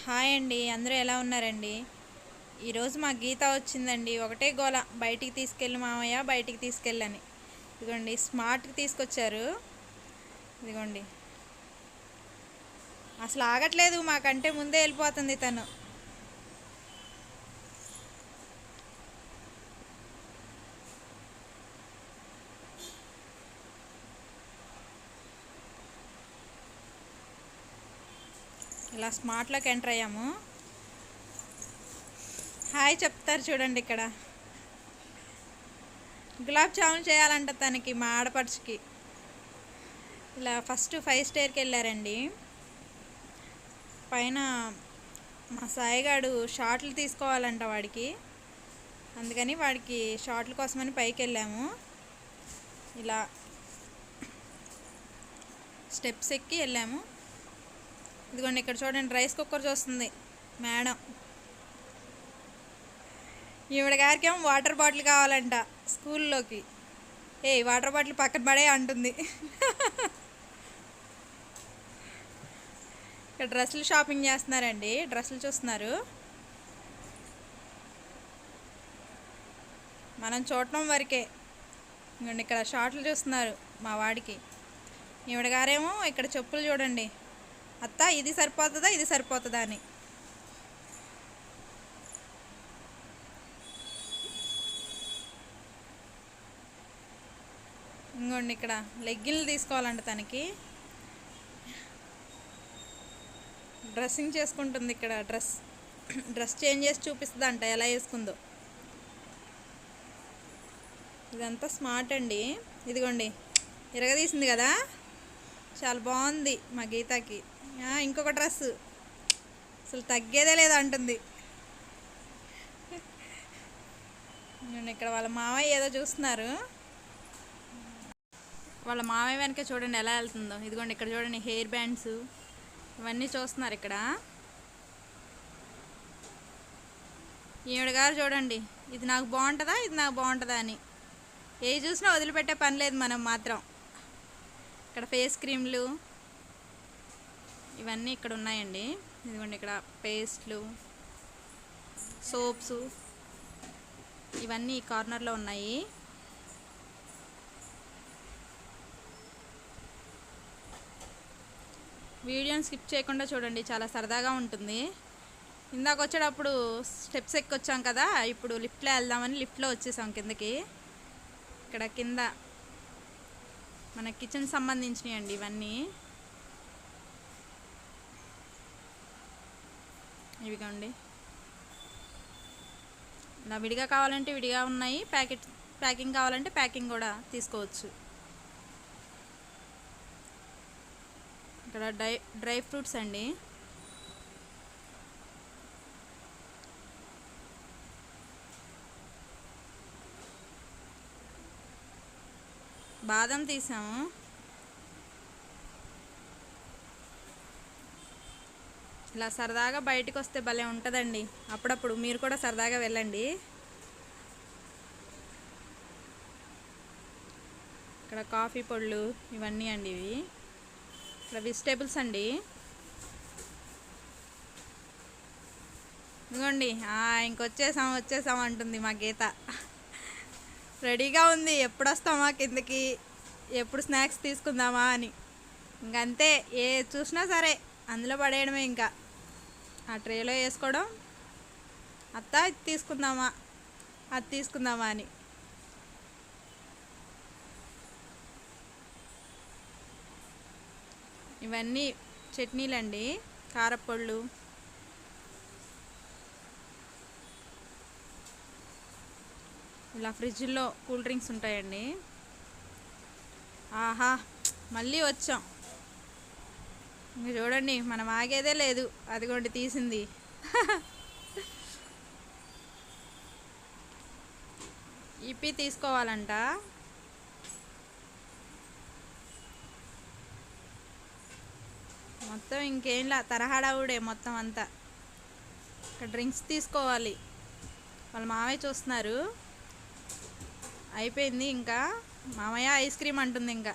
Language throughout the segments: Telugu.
హాయ్ అండి, అందరూ ఎలా ఉన్నారండి? ఈరోజు మా గీత వచ్చిందండి. ఒకటే గోల, బయటికి తీసుకెళ్ళి మామయ్య, బయటికి తీసుకెళ్ళని. ఇదిగోండి స్మార్ట్కి తీసుకొచ్చారు. ఇదిగోండి అసలు ఆగట్లేదు, మాకంటే ముందే వెళ్ళిపోతుంది తను. ఇలా స్మార్ట్లోకి ఎంటర్ అయ్యాము. హాయ్ చెప్తారు చూడండి. ఇక్కడ గులాబ్ జామున్ చేయాలంట తనకి, మా ఆడపడుచుకి. ఇలా ఫస్ట్ 5 స్టేర్కి వెళ్ళారండి. పైన మా సాయిగాడు షార్ట్లు తీసుకోవాలంట వాడికి, అందుకని వాడికి షార్ట్ల కోసమని పైకి వెళ్ళాము. ఇలా స్టెప్స్ ఎక్కి వెళ్ళాము. ఇదిగోండి ఇక్కడ చూడండి, రైస్ కుక్కర్ చూస్తుంది మేడం. ఈవిడ గారికి ఏమో వాటర్ బాటిల్ కావాలంట స్కూల్లోకి. వాటర్ బాటిల్ పక్కన పడే అంటుంది. ఇక్కడ డ్రెస్సులు షాపింగ్ చేస్తున్నారండి, డ్రెస్సులు చూస్తున్నారు. మనం చూడటం వరకే. ఇంకోండి ఇక్కడ షార్ట్లు చూస్తున్నారు మా వాడికి. ఈవిడ గారేమో ఇక్కడ చెప్పులు చూడండి, అత్త ఇది సరిపోతుందా ఇది సరిపోతుందా అని. ఇంకోండి ఇక్కడ లెగ్గిన్లు తీసుకోవాలంట తనకి. డ్రెస్సింగ్ చేసుకుంటుంది ఇక్కడ. డ్రెస్ చేంజ్ చేసి చూపిస్తుంది అంట ఎలా వేసుకుందో. ఇదంతా స్మార్ట్ అండి. ఇదిగోండి ఇరగదీసింది కదా, చాలా బాగుంది మా గీతకి. ఇంకొక డ్రెస్ అసలు తగ్గేదే లేదా అంటుంది. ఇక్కడ వాళ్ళ మావయ్య ఏదో చూస్తున్నారు. వాళ్ళ మావయ్య వెనక చూడండి ఎలా వెళ్తుందో. ఇదిగోండి ఇక్కడ చూడండి హెయిర్ బ్యాండ్స్ ఇవన్నీ చూస్తున్నారు ఇక్కడ. ఈవిడ గారు చూడండి, ఇది నాకు బాగుంటుందా ఇది నాకు బాగుంటుందా అని ఏ చూసినా వదిలిపెట్టే పని లేదు మనం మాత్రం. ఇక్కడ ఫేస్ క్రీమ్లు ఇవన్నీ ఇక్కడ ఉన్నాయండి. ఇదిగోండి ఇక్కడ పేస్ట్లు, సోప్స్ ఇవన్నీ ఈ కార్నర్లో ఉన్నాయి. వీడియోని స్కిప్ చేయకుండా చూడండి, చాలా సరదాగా ఉంటుంది. ఇందాక వచ్చేటప్పుడు స్టెప్స్ ఎక్కి వచ్చాం కదా, ఇప్పుడు లిఫ్ట్లో వెళ్దామని లిఫ్ట్లో వచ్చేసాం కిందకి. ఇక్కడ కింద మన కిచెన్ సంబంధించినవి అండి ఇవన్నీ. ఇవిగోండి ఇలా విడిగా కావాలంటే విడిగా ఉన్నాయి, ప్యాకింగ్ కావాలంటే ప్యాకింగ్ కూడా తీసుకోవచ్చు. ఇక్కడ డ్రై ఫ్రూట్స్ అండి. బాదం తీసాము. ఇలా సరదాగా బయటకు వస్తే భలే ఉంటుందండి. అప్పుడప్పుడు మీరు కూడా సరదాగా వెళ్ళండి. ఇక్కడ కాఫీ పొళ్ళు ఇవన్నీ అండి. ఇవి ఇక్కడ వెజిటేబుల్స్ అండి. ఇదిగోండి వచ్చేసాం అంటుంది మా గీత. రెడీగా ఉంది, ఎప్పుడు వస్తామా కిందకి, ఎప్పుడు స్నాక్స్ తీసుకుందామా అని. ఇంకంతే, ఏ చూసినా సరే అందులో పడేయడమే. ఇంకా ఆ ట్రేలో వేసుకోవడం, అత్త ఇది తీసుకుందామా అది తీసుకుందామా అని. ఇవన్నీ చట్నీలండి, కారపొళ్ళు. ఇలా ఫ్రిడ్జ్లో కూల్ డ్రింక్స్ ఉంటాయండి. ఆహా మళ్ళీ వచ్చాం. ఇంక చూడండి మనం ఆగేదే లేదు. అదిగోండి తీసింది. ఇప్పి తీసుకోవాలంట. మొత్తం ఇంకేంలా తరహాడావుడే మొత్తం అంతా. ఇక్కడ డ్రింక్స్ తీసుకోవాలి. వాళ్ళ మామయ్య చూస్తున్నారు. అయిపోయింది ఇంకా. మామయ్య ఐస్ క్రీమ్ అంటుంది. ఇంకా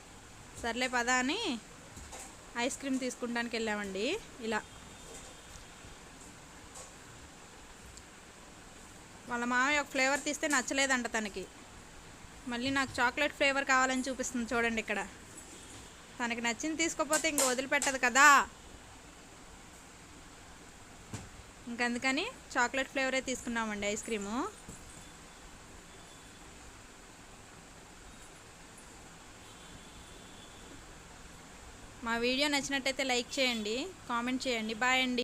సర్లే పదా అని ఐస్ క్రీమ్ తీసుకుంటానికి వెళ్ళామండి. ఇలా వాళ్ళ మామయ్య ఒక ఫ్లేవర్ తీస్తే నచ్చలేదంట తనకి. మళ్ళీ నాకు చాక్లెట్ ఫ్లేవర్ కావాలని చూపిస్తుంది చూడండి ఇక్కడ. తనకి నచ్చింది తీసుకోపోతే ఇంక వదిలిపెట్టదు కదా. ఇంకందుకని చాక్లెట్ ఫ్లేవరే తీసుకున్నామండి ఐస్ క్రీము. మా వీడియో నచ్చినట్టయితే లైక్ చేయండి, కామెంట్ చేయండి. బాయ్ అండి.